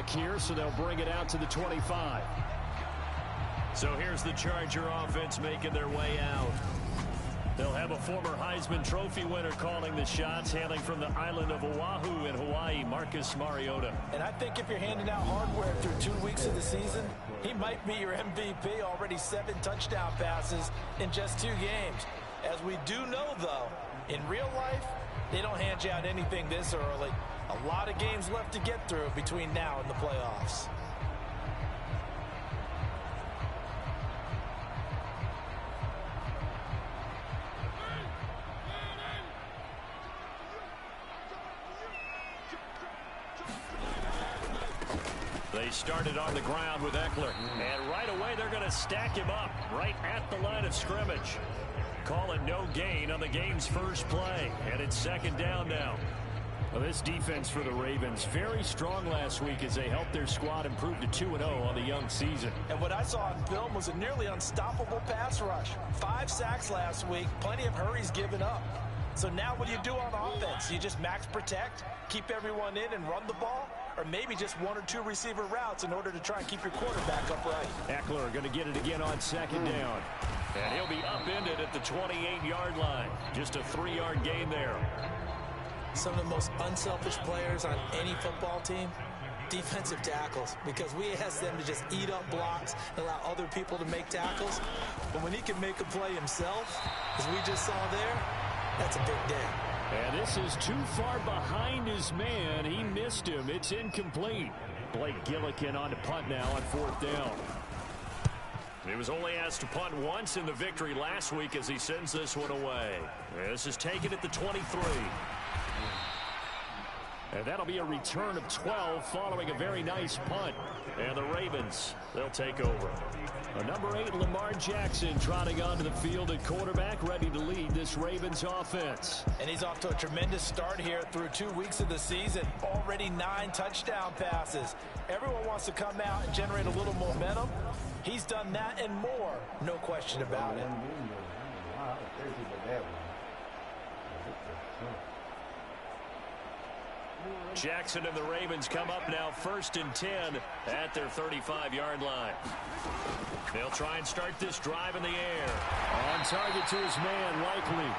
back here, so they'll bring it out to the 25. So here's the Charger offense making their way out. They'll have a former Heisman Trophy winner calling the shots, hailing from the island of Oahu in Hawaii, Marcus Mariota. And I think if you're handing out hardware through 2 weeks of the season, he might be your MVP. Already 7 touchdown passes in just 2 games. As we do know, though, in real life, they don't hand you out anything this early. A lot of games left to get through between now and the playoffs. They started on the ground with Eckler. And right away, they're going to stack him up right at the line of scrimmage. Calling no gain on the game's first play. And it's second down now. Well, this defense for the Ravens, very strong last week as they helped their squad improve to 2-0 on the young season. And what I saw on film was a nearly unstoppable pass rush. 5 sacks last week, plenty of hurries given up. So now what do you do on offense? You just max protect, keep everyone in and run the ball? Or maybe just 1 or 2 receiver routes in order to try and keep your quarterback upright. Eckler going to get it again on second down. And he'll be upended at the 28-yard line. Just a 3-yard gain there. Some of the most unselfish players on any football team, defensive tackles, because we ask them to just eat up blocks and allow other people to make tackles. But when he can make a play himself, as we just saw there, that's a big day. And this is too far behind his man. He missed him. It's incomplete. Blake Gillikin on to punt now on 4th down. He was only asked to punt once in the victory last week as he sends this one away. This is taken at the 23. And that'll be a return of 12 following a very nice punt. And the Ravens, they'll take over. Number 8, Lamar Jackson, trotting onto the field at quarterback, ready to lead this Ravens offense. And he's off to a tremendous start here through 2 weeks of the season. Already 9 touchdown passes. Everyone wants to come out and generate a little momentum. He's done that and more, no question about it. Jackson and the Ravens come up now 1st and 10 at their 35-yard line. They'll try and start this drive in the air. On target to his man, Likely.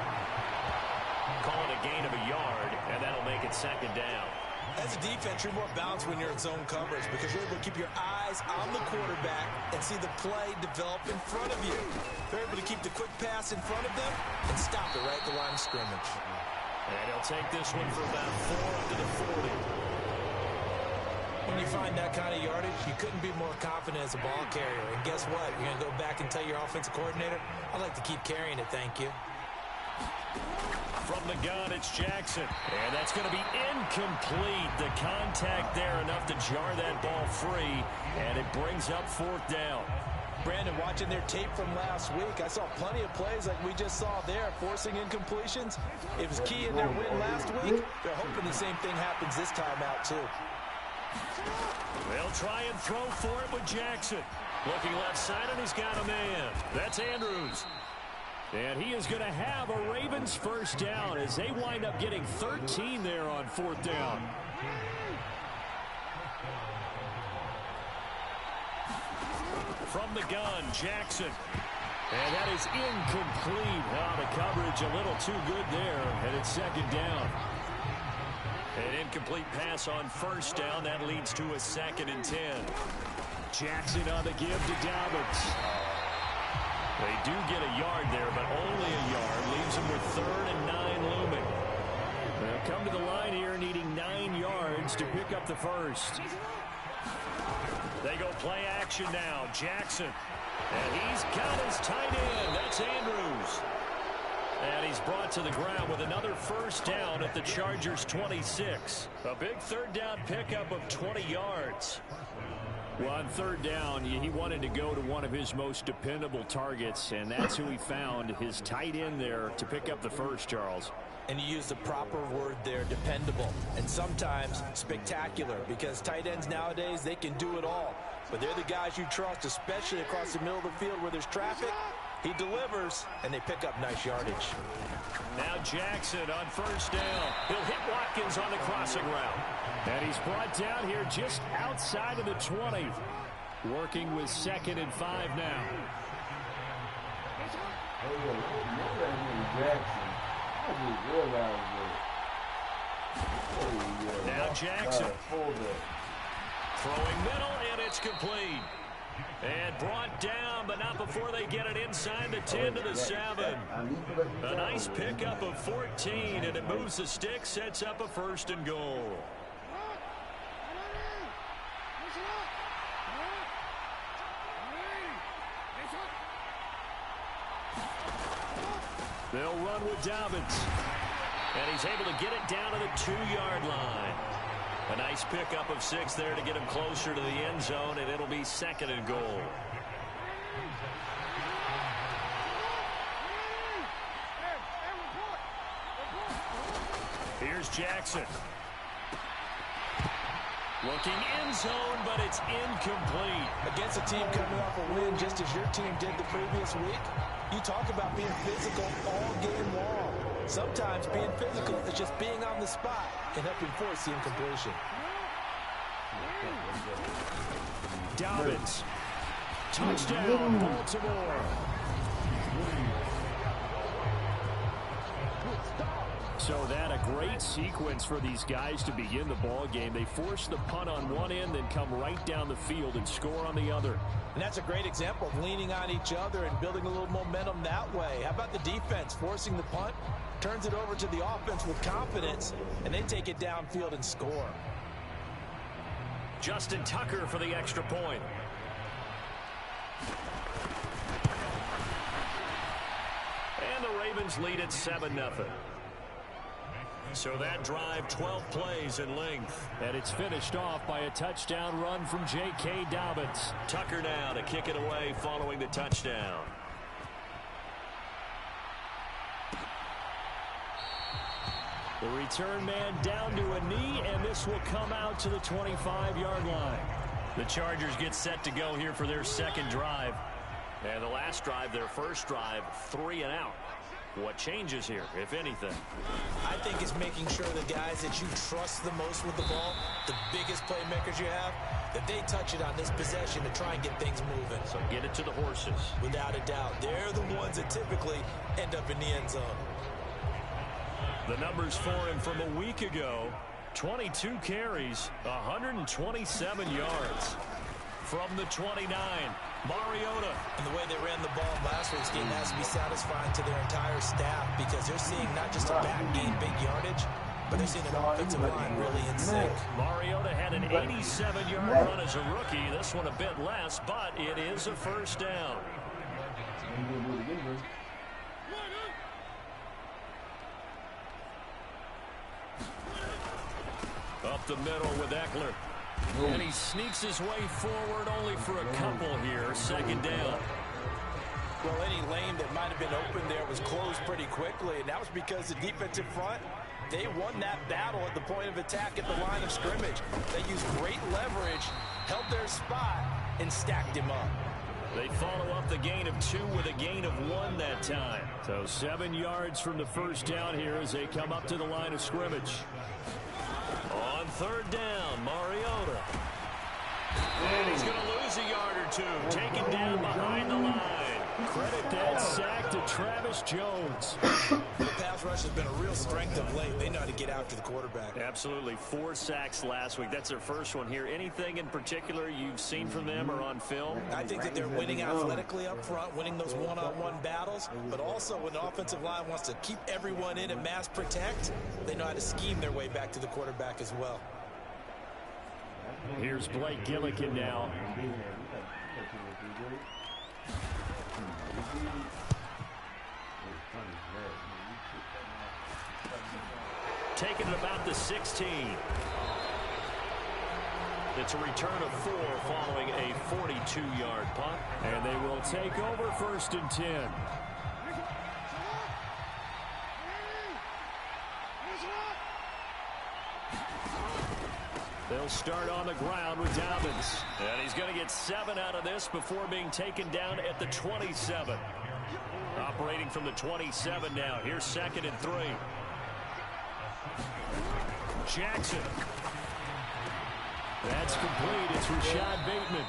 Call it a gain of a yard, and that'll make it second down. As a defense, you're more balanced when you're in zone coverage because you're able to keep your eyes on the quarterback and see the play develop in front of you. They're able to keep the quick pass in front of them and stop it right at the line of scrimmage. And he'll take this one for about 4 up to the 40. When you find that kind of yardage, you couldn't be more confident as a ball carrier. And guess what? You're going to go back and tell your offensive coordinator, I'd like to keep carrying it, thank you. From the gun, it's Jackson. And that's going to be incomplete. The contact there enough to jar that ball free. And it brings up 4th down. Brandon, watching their tape from last week, I saw plenty of plays like we just saw there, forcing incompletions. It was key in their win last week. They're hoping the same thing happens this time out, too. They'll try and throw for it with Jackson. Looking left side, and he's got a man. That's Andrews. And he is going to have a Ravens first down as they wind up getting 13 there on 4th down. From the gun, Jackson. And that is incomplete. The coverage a little too good there, and it's second down. An incomplete pass on 1st down. That leads to a 2nd and 10. Jackson on the give to Dobbins. They do get a yard there, but only a yard. Leaves them with 3rd and 9 looming. They'll come to the line here needing 9 yards to pick up the first. They go play action now. Jackson. And he's got his tight end. That's Andrews. And he's brought to the ground with another first down at the Chargers' 26. A big 3rd down pickup of 20 yards. Well, on 3rd down, he wanted to go to one of his most dependable targets, and that's who he found, his tight end there, to pick up the first, Charles. And you use the proper word there, dependable, and sometimes spectacular, because tight ends nowadays, they can do it all. But they're the guys you trust, especially across the middle of the field where there's traffic. He delivers, and they pick up nice yardage. Now Jackson on first down. He'll hit Watkins on the crossing route. And he's brought down here just outside of the 20. Working with 2nd and 5 now. Now Jackson. Throwing middle, and it's complete. And brought down, but not before they get it inside the 10 to the 7. A nice pickup of 14, and it moves the stick, sets up a 1st and goal. They'll run with Dobbins. And he's able to get it down to the 2-yard line. A nice pickup of 6 there to get him closer to the end zone, and it'll be 2nd and goal. Here's Jackson. Looking end zone, but it's incomplete. Against a team coming off a win just as your team did the previous week, you talk about being physical all game long. Sometimes being physical is just being on the spot and helping force the incompletion. Dobbins. Touchdown, Baltimore. So that a great sequence for these guys to begin the ball game. They force the punt on one end, then come right down the field and score on the other. And that's a great example of leaning on each other and building a little momentum that way. How about the defense forcing the punt, turns it over to the offense with confidence, and they take it downfield and score. Justin Tucker for the extra point. And the Ravens lead at 7-0. So that drive, 12 plays in length. And it's finished off by a touchdown run from J.K. Dobbins. Tucker now to kick it away following the touchdown. The return man down to a knee, and this will come out to the 25-yard line. The Chargers get set to go here for their 2nd drive. And the last drive, their 1st drive, 3 and out. What changes here, if anything? I think it's making sure the guys that you trust the most with the ball, the biggest playmakers you have, that they touch it on this possession to try and get things moving. So get it to the horses. Without a doubt. They're the ones that typically end up in the end zone. The numbers for him from a week ago, 22 carries, 127 yards. From the 29, Mariota. And the way they ran the ball last week's game has to be satisfying to their entire staff because they're seeing not just a back gain big yardage, but they're seeing an offensive line really in sync. Mariota had an 87-yard run as a rookie. This one a bit less, but it is a 1st down. Up the middle with Eckler. And he sneaks his way forward only for a couple here. 2nd down. Well, any lane that might have been open there was closed pretty quickly, and that was because the defensive front, they won that battle at the point of attack at the line of scrimmage. They used great leverage, held their spot, and stacked him up. They follow up the gain of 2 with a gain of 1 that time. So 7 yards from the 1st down here as they come up to the line of scrimmage. On 3rd down, Mariota. And he's going to lose a yard or 2. Taken down behind the line. Credit that sack to Travis Jones. The pass rush has been a real strength of late. They know how to get after the quarterback. Absolutely. 4 sacks last week. That's their first one here. Anything in particular you've seen from them or on film? I think that they're winning athletically up front, winning those one-on-one battles, but also when the offensive line wants to keep everyone in and mass protect, they know how to scheme their way back to the quarterback as well. Here's Blake Gillikin now. Taking it about the 16. It's a return of 4 following a 42-yard punt. And they will take over 1st and 10. They'll start on the ground with Dobbins. And he's going to get 7 out of this before being taken down at the 27. Operating from the 27 now. Here's 2nd and 3. Jackson. That's complete. It's Rashad Bateman.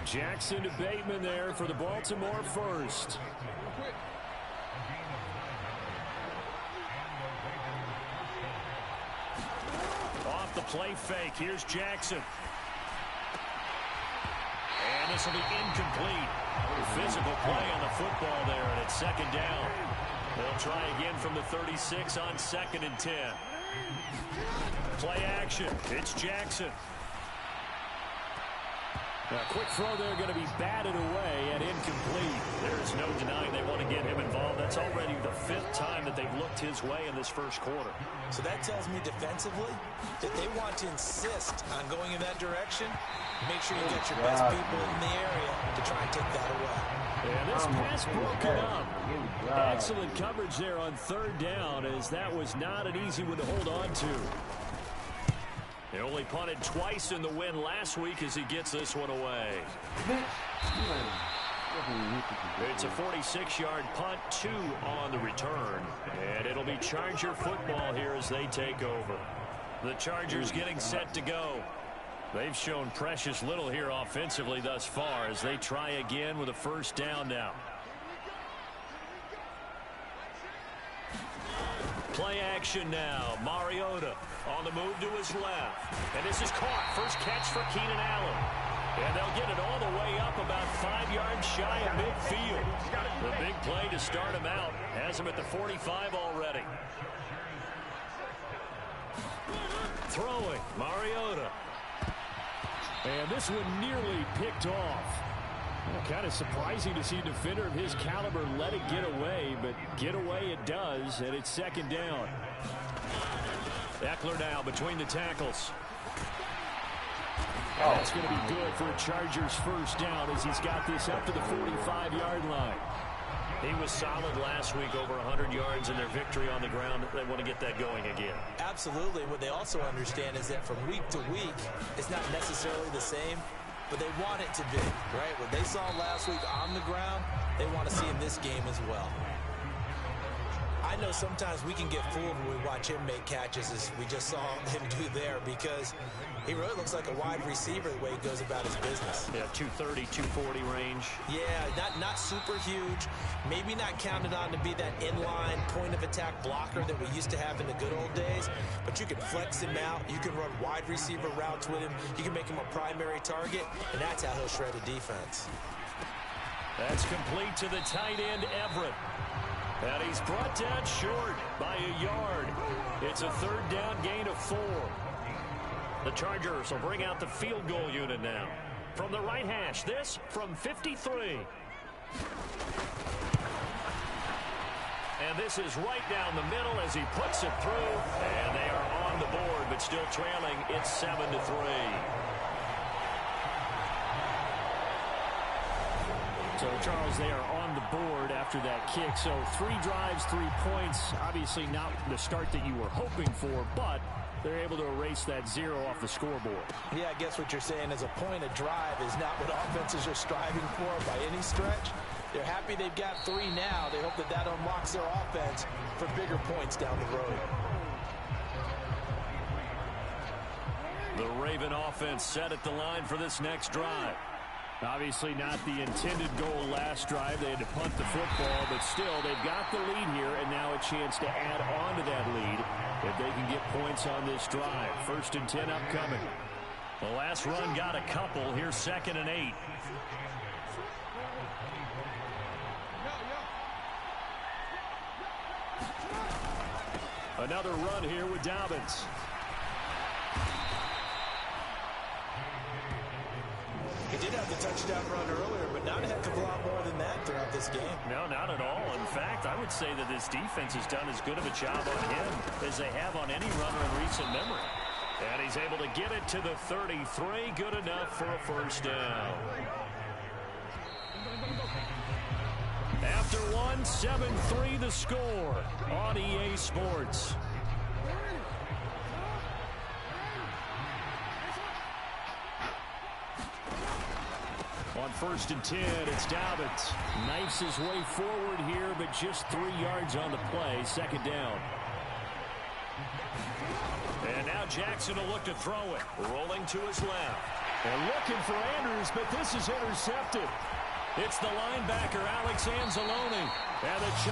Jackson to Bateman there for the Baltimore first. Off the play fake. Here's Jackson. And this will be incomplete. Physical play on the football there, and it's 2nd down. They'll try again from the 36 on 2nd and 10. Play action. It's Jackson. A quick throw there going to be batted away and incomplete. There's no denying they want to get him involved. That's already the 5th time that they've looked his way in this first quarter. So that tells me defensively that they want to insist on going in that direction. Make sure you get your best people in the area to try and take that away. And this pass broken up. Excellent coverage there on 3rd down, as that was not an easy one to hold on to. They only punted twice in the win last week as he gets this one away. It's a 46-yard punt, 2 on the return. And it'll be Charger football here as they take over. The Chargers getting set to go. They've shown precious little here offensively thus far as they try again with a 1st down now. Play action now. Mariota on the move to his left. And this is caught. First catch for Keenan Allen. And they'll get it all the way up about 5 yards shy of midfield. The big play to start him out has him at the 45 already. Throwing, Mariota. And this one nearly picked off. Well, kind of surprising to see a defender of his caliber let it get away, but get away it does, and it's 2nd down. Eckler now between the tackles. And that's going to be good for a Chargers 1st down as he's got this up to the 45-yard line. He was solid last week, over 100 yards in their victory on the ground. They want to get that going again. Absolutely. What they also understand is that from week to week, it's not necessarily the same, but they want it to be, right? What they saw last week on the ground, they want to see in this game as well. I know sometimes we can get fooled when we watch him make catches as we just saw him do there because he really looks like a wide receiver the way he goes about his business. Yeah, 230, 240 range. Yeah, not super huge. Maybe not counted on to be that inline point-of-attack blocker that we used to have in the good old days, but you can flex him out. You can run wide receiver routes with him. You can make him a primary target, and that's how he'll shred a defense. That's complete to the tight end, Everett. And he's brought down short by a yard. It's a 3rd down gain of 4. The Chargers will bring out the field goal unit now. From the right hash, this from 53. And this is right down the middle as he puts it through. And they are on the board, but still trailing. It's 7-3. So, Charles, they are on the board after that kick. So 3 drives, 3 points. Obviously not the start that you were hoping for, but they're able to erase that 0 off the scoreboard. Yeah, I guess what you're saying is a point of drive is not what offenses are striving for by any stretch. They're happy they've got 3 now. They hope that that unlocks their offense for bigger points down the road. The Raven offense set at the line for this next drive. Obviously not the intended goal last drive. They had to punt the football, but still they've got the lead here, and now a chance to add on to that lead if they can get points on this drive. 1st and 10 upcoming. The last run got a couple. Here's 2nd and 8. Another run here with Dobbins. He did have the touchdown run earlier, but not a heck of a lot more than that throughout this game. No, not at all. In fact, I would say that this defense has done as good of a job on him as they have on any runner in recent memory. And he's able to get it to the 33. Good enough for a 1st down. After one, 7-3 the score on EA Sports. On 1st and 10, it's Dobbins. Knifes his way forward here, but just 3 yards on the play. 2nd down. And now Jackson will look to throw it. Rolling to his left. And looking for Andrews, but this is intercepted. It's the linebacker, Alex Anzalone. And the